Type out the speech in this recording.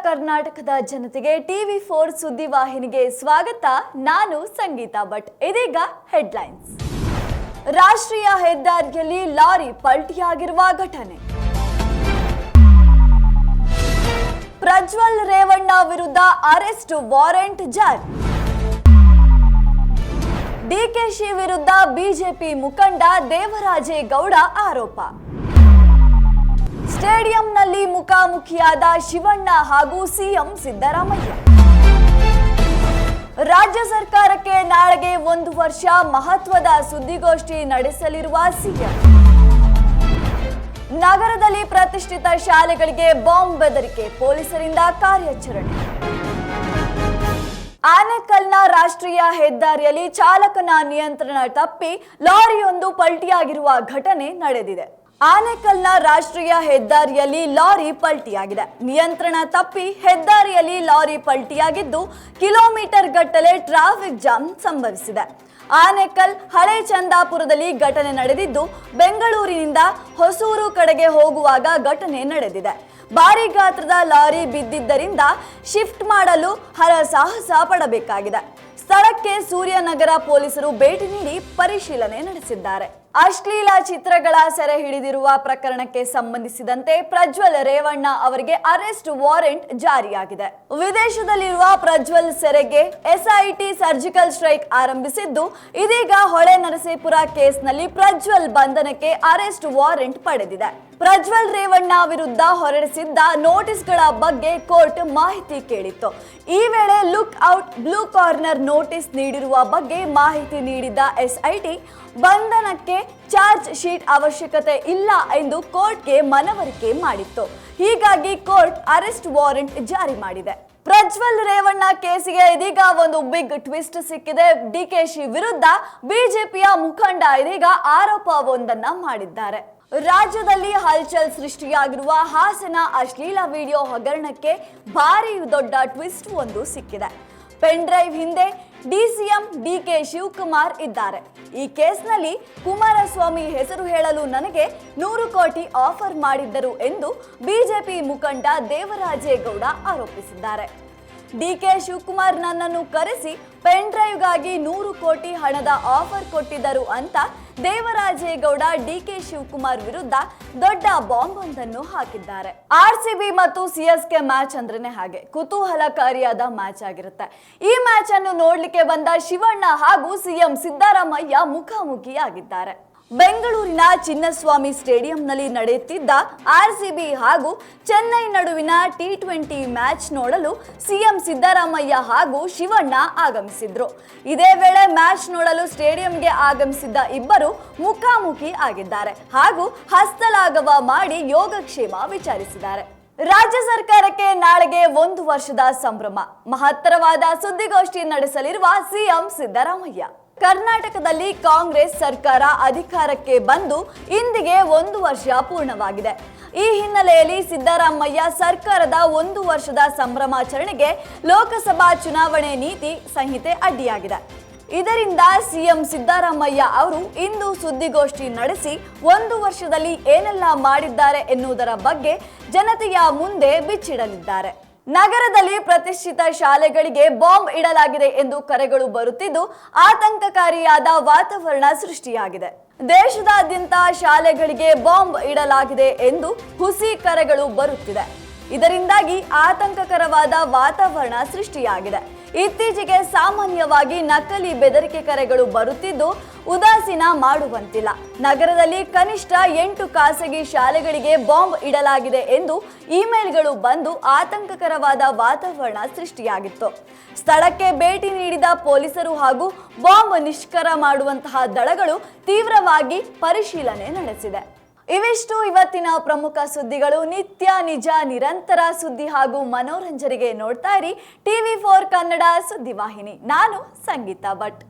ಕರ್ನಾಟಕದ ಜನತೆಗೆ ಟಿವಿ4 ಸುದ್ದಿವಾಹಿನಿಗೆ ಸ್ವಾಗತ. ನಾನು ಸಂಗೀತಾ ಭಟ್. ಇದೀಗ ಹೆಡ್ಲೈನ್ಸ್. ರಾಷ್ಟ್ರೀಯ ಹೆದ್ದಾರಿಯಲ್ಲಿ ಲಾರಿ ಪಲ್ಟಿಯಾಗಿರುವ ಘಟನೆ. ಪ್ರಜ್ವಲ್ ರೇವಣ್ಣ ವಿರುದ್ಧ ಅರೆಸ್ಟ್ ವಾರೆಂಟ್ ಜಾರಿ. ಡಿಕೆಶಿ ವಿರುದ್ಧ ಬಿಜೆಪಿ ಮುಖಂಡ ದೇವರಾಜೇಗೌಡ ಆರೋಪ. ಸ್ಟೇಡಿಯಂನಲ್ಲಿ ಮುಖಾಮುಖಿಯಾದ ಶಿವಣ್ಣ ಹಾಗೂ ಸಿಎಂ ಸಿದ್ದರಾಮಯ್ಯ. ರಾಜ್ಯ ಸರ್ಕಾರಕ್ಕೆ ನಾಳೆಗೆ 1 ವರ್ಷ ಮಹತ್ವದ ಸುದ್ದಿಗೋಷ್ಠಿ ನಡೆಸಲಿರುವ ಸಿಎಂ. ನಗರದಲ್ಲಿ ಪ್ರತಿಷ್ಠಿತ ಶಾಲೆಗಳಿಗೆ ಬಾಂಬ್ ಬೆದರಿಕೆ, ಪೊಲೀಸರಿಂದ ಕಾರ್ಯಾಚರಣೆ. ಆನೇಕಲ್ನ ರಾಷ್ಟ್ರೀಯ ಹೆದ್ದಾರಿಯಲ್ಲಿ ಚಾಲಕನ ನಿಯಂತ್ರಣ ತಪ್ಪಿ ಲಾರಿಯೊಂದು ಪಲ್ಟಿಯಾಗಿರುವ ಘಟನೆ ನಡೆದಿದೆ. ಆನೇಕಲ್ನ ರಾಷ್ಟ್ರೀಯ ಹೆದ್ದಾರಿಯಲ್ಲಿ ಲಾರಿ ಪಲ್ಟಿಯಾಗಿದೆ. ನಿಯಂತ್ರಣ ತಪ್ಪಿ ಹೆದ್ದಾರಿಯಲ್ಲಿ ಲಾರಿ ಪಲ್ಟಿಯಾಗಿದ್ದು ಕಿಲೋಮೀಟರ್ ಗಟ್ಟಲೆ ಟ್ರಾಫಿಕ್ ಜಾಮ್ ಸಂಭವಿಸಿದೆ. ಆನೇಕಲ್ ಹಳೆ ಚಂದಾಪುರದಲ್ಲಿ ಘಟನೆ ನಡೆದಿದ್ದು, ಬೆಂಗಳೂರಿನಿಂದ ಹೊಸೂರು ಕಡೆಗೆ ಹೋಗುವಾಗ ಘಟನೆ ನಡೆದಿದೆ. ಭಾರಿ ಗಾತ್ರದ ಲಾರಿ ಬಿದ್ದಿದ್ದರಿಂದ ಶಿಫ್ಟ್ ಮಾಡಲು ಹರಸಾಹಸ ಪಡಬೇಕಾಗಿದೆ. ಸ್ಥಳಕ್ಕೆ ಸೂರ್ಯನಗರ ಪೊಲೀಸರು ಭೇಟಿ ನೀಡಿ ಪರಿಶೀಲನೆ ನಡೆಸಿದ್ದಾರೆ. ಅಶ್ಲೀಲ ಚಿತ್ರಗಳ ಸೆರೆ ಹಿಡಿದಿರುವ ಪ್ರಕರಣಕ್ಕೆ ಸಂಬಂಧಿಸಿದಂತೆ ಪ್ರಜ್ವಲ್ ರೇವಣ್ಣ ಅವರಿಗೆ ಅರೆಸ್ಟ್ ವಾರೆಂಟ್ ಜಾರಿಯಾಗಿದೆ. ವಿದೇಶದಲ್ಲಿರುವ ಪ್ರಜ್ವಲ್ ಸೆರೆಗೆ ಎಸ್ಐಟಿ ಸರ್ಜಿಕಲ್ ಸ್ಟ್ರೈಕ್ ಆರಂಭಿಸಿದ್ದು, ಇದೀಗ ಹೊಳೆನರಸೀಪುರ ಕೇಸ್ನಲ್ಲಿ ಪ್ರಜ್ವಲ್ ಬಂಧನಕ್ಕೆ ಅರೆಸ್ಟ್ ವಾರೆಂಟ್ ಪಡೆದಿದೆ. ಪ್ರಜ್ವಲ್ ರೇವಣ್ಣ ವಿರುದ್ಧ ಹೊರಡಿಸಿದ್ದ ನೋಟಿಸ್ಗಳ ಬಗ್ಗೆ ಕೋರ್ಟ್ ಮಾಹಿತಿ ಕೇಳಿತ್ತು. ಈ ವೇಳೆ look out blue corner notice ನೀಡಿರುವ ಬಗ್ಗೆ ಮಾಹಿತಿ ನೀಡಿದ್ದ ಎಸ್ಐಟಿ ಬಂಧನಕ್ಕೆ ಚಾರ್ಜ್ ಶೀಟ್ ಅವಶ್ಯಕತೆ ಇಲ್ಲ ಎಂದು ಕೋರ್ಟ್ಗೆ ಮನವರಿಕೆ ಮಾಡಿತ್ತು. ಹೀಗಾಗಿ ಕೋರ್ಟ್ ಅರೆಸ್ಟ್ ವಾರೆಂಟ್ ಜಾರಿ ಮಾಡಿದೆ. ಪ್ರಜ್ವಲ್ ರೇವಣ್ಣ ಕೇಸಿಗೆ ಇದೀಗ ಒಂದು ಬಿಗ್ ಟ್ವಿಸ್ಟ್ ಸಿಕ್ಕಿದೆ. ಡಿಕೆಶಿ ವಿರುದ್ಧ ಬಿಜೆಪಿಯ ಮುಖಂಡ ಇದೀಗ ಆರೋಪವೊಂದನ್ನ ಮಾಡಿದ್ದಾರೆ. ರಾಜ್ಯದಲ್ಲಿ ಹಲ್ಚಲ್ ಸೃಷ್ಟಿಯಾಗಿರುವ ಹಾಸನ ಅಶ್ಲೀಲ ವಿಡಿಯೋ ಹಗರಣಕ್ಕೆ ಭಾರಿ ದೊಡ್ಡ ಟ್ವಿಸ್ಟ್ ಒಂದು ಸಿಕ್ಕಿದೆ. ಪೆನ್ ಡ್ರೈವ್ ಹಿಂದೆ ಡಿಸಿಎಂ ಡಿಕೆ ಶಿವಕುಮಾರ್ ಇದ್ದಾರೆ. ಈ ಕೇಸ್ನಲ್ಲಿ ಕುಮಾರಸ್ವಾಮಿ ಹೆಸರು ಹೇಳಲು ನನಗೆ 100 ಕೋಟಿ ಆಫರ್ ಮಾಡಿದ್ದರು ಎಂದು ಬಿಜೆಪಿ ಮುಖಂಡ ದೇವರಾಜೇಗೌಡ ಆರೋಪಿಸಿದ್ದಾರೆ. ಡಿಕೆ ಶಿವಕುಮಾರ್ ನನ್ನನ್ನು ಕರೆಸಿ ಪೆನ್ ಡ್ರೈವ್ಗಾಗಿ 100 ಕೋಟಿ ಹಣದ ಆಫರ್ ಕೊಟ್ಟಿದ್ದರು ಅಂತ ದೇವರಾಜೇಗೌಡ ಡಿಕೆ ಶಿವಕುಮಾರ್ ವಿರುದ್ಧ ದೊಡ್ಡ ಬಾಂಬ್ ಒಂದನ್ನು ಹಾಕಿದ್ದಾರೆ. ಆರ್ಸಿಬಿ ಮತ್ತು ಸಿಎಸ್ಕೆ ಮ್ಯಾಚ್ ಅಂದ್ರೇನೆ ಹಾಗೆ ಕುತೂಹಲಕಾರಿಯಾದ ಮ್ಯಾಚ್ ಆಗಿರುತ್ತೆ. ಈ ಮ್ಯಾಚ್ ಅನ್ನು ನೋಡ್ಲಿಕ್ಕೆ ಬಂದ ಶಿವಣ್ಣ ಹಾಗೂ ಸಿಎಂ ಸಿದ್ದರಾಮಯ್ಯ ಮುಖಾಮುಖಿಯಾಗಿದ್ದಾರೆ. ಬೆಂಗಳೂರಿನ ಚಿನ್ನಸ್ವಾಮಿ ಸ್ಟೇಡಿಯಂನಲ್ಲಿ ನಡೆಯುತ್ತಿದ್ದ ಆರ್ಸಿಬಿ ಹಾಗೂ ಚೆನ್ನೈ ನಡುವಿನ T20 ಮ್ಯಾಚ್ ನೋಡಲು ಸಿಎಂ ಸಿದ್ದರಾಮಯ್ಯ ಹಾಗೂ ಶಿವಣ್ಣ ಆಗಮಿಸಿದ್ರು. ಇದೇ ವೇಳೆ ಮ್ಯಾಚ್ ನೋಡಲು ಸ್ಟೇಡಿಯಂಗೆ ಆಗಮಿಸಿದ್ದ ಇಬ್ಬರು ಮುಖಾಮುಖಿ ಆಗಿದ್ದಾರೆ ಹಾಗೂ ಹಸ್ತಲಾಘವ ಮಾಡಿ ಯೋಗಕ್ಷೇಮ ವಿಚಾರಿಸಿದ್ದಾರೆ. ರಾಜ್ಯ ಸರ್ಕಾರಕ್ಕೆ ನಾಳೆಗೆ 1 ವರ್ಷದ ಸಂಭ್ರಮ, ಮಹತ್ತರವಾದ ಸುದ್ದಿಗೋಷ್ಠಿ ನಡೆಸಲಿರುವ ಸಿಎಂ ಸಿದ್ದರಾಮಯ್ಯ. ಕರ್ನಾಟಕದಲ್ಲಿ ಕಾಂಗ್ರೆಸ್ ಸರ್ಕಾರ ಅಧಿಕಾರಕ್ಕೆ ಬಂದು ಇಂದಿಗೆ 1 ವರ್ಷ ಪೂರ್ಣವಾಗಿದೆ. ಈ ಹಿನ್ನೆಲೆಯಲ್ಲಿ ಸಿದ್ದರಾಮಯ್ಯ ಸರ್ಕಾರದ 1 ವರ್ಷದ ಸಂಭ್ರಮಾಚರಣೆಗೆ ಲೋಕಸಭಾ ಚುನಾವಣೆ ನೀತಿ ಸಂಹಿತೆ ಅಡ್ಡಿಯಾಗಿದೆ. ಇದರಿಂದ ಸಿಎಂ ಸಿದ್ದರಾಮಯ್ಯ ಅವರು ಇಂದು ಸುದ್ದಿಗೋಷ್ಠಿ ನಡೆಸಿ 1 ವರ್ಷದಲ್ಲಿ ಏನೆಲ್ಲ ಮಾಡಿದ್ದಾರೆ ಎನ್ನುವುದರ ಬಗ್ಗೆ ಜನತೆಯ ಮುಂದೆ ಬಿಚ್ಚಿಡಲಿದ್ದಾರೆ. ನಗರದಲ್ಲಿ ಪ್ರತಿಷ್ಠಿತ ಶಾಲೆಗಳಿಗೆ ಬಾಂಬ್ ಇಡಲಾಗಿದೆ ಎಂದು ಕರೆಗಳು ಬರುತ್ತಿದ್ದು, ಆತಂಕಕಾರಿಯಾದ ವಾತಾವರಣ ಸೃಷ್ಟಿಯಾಗಿದೆ. ದೇಶದಾದ್ಯಂತ ಶಾಲೆಗಳಿಗೆ ಬಾಂಬ್ ಇಡಲಾಗಿದೆ ಎಂದು ಹುಸಿ ಕರೆಗಳು ಬರುತ್ತಿದೆ. ಇದರಿಂದಾಗಿ ಆತಂಕಕರವಾದ ವಾತಾವರಣ ಸೃಷ್ಟಿಯಾಗಿದೆ. ಇತ್ತೀಚೆಗೆ ಸಾಮಾನ್ಯವಾಗಿ ನಕಲಿ ಬೆದರಿಕೆ ಕರೆಗಳು ಬರುತ್ತಿದ್ದು, ಉದಾಸೀನ ಮಾಡುವಂತಿಲ್ಲ. ನಗರದಲ್ಲಿ ಕನಿಷ್ಠ 8 ಖಾಸಗಿ ಶಾಲೆಗಳಿಗೆ ಬಾಂಬ್ ಇಡಲಾಗಿದೆ ಎಂದು ಇಮೇಲ್ಗಳು ಬಂದು ಆತಂಕಕರವಾದ ವಾತಾವರಣ ಸೃಷ್ಟಿಯಾಗಿತ್ತು. ಸ್ಥಳಕ್ಕೆ ಭೇಟಿ ನೀಡಿದ ಪೊಲೀಸರು ಹಾಗೂ ಬಾಂಬ್ ನಿಷ್ಕ್ರಿಯ ಮಾಡುವಂತಹ ದಳಗಳು ತೀವ್ರವಾಗಿ ಪರಿಶೀಲನೆ ನಡೆಸಿದೆ. ಇವಿಷ್ಟು ಇವತ್ತಿನ ಪ್ರಮುಖ ಸುದ್ದಿಗಳು. ನಿತ್ಯ ನಿಜ ನಿರಂತರ ಸುದ್ದಿ ಹಾಗೂ ಮನೋರಂಜನೆಗೆ ನೋಡ್ತಾ ಇರಿ ಟಿವಿ4 ಕನ್ನಡ ಸುದ್ದಿವಾಹಿನಿ. ನಾನು ಸಂಗೀತಾ ಭಟ್.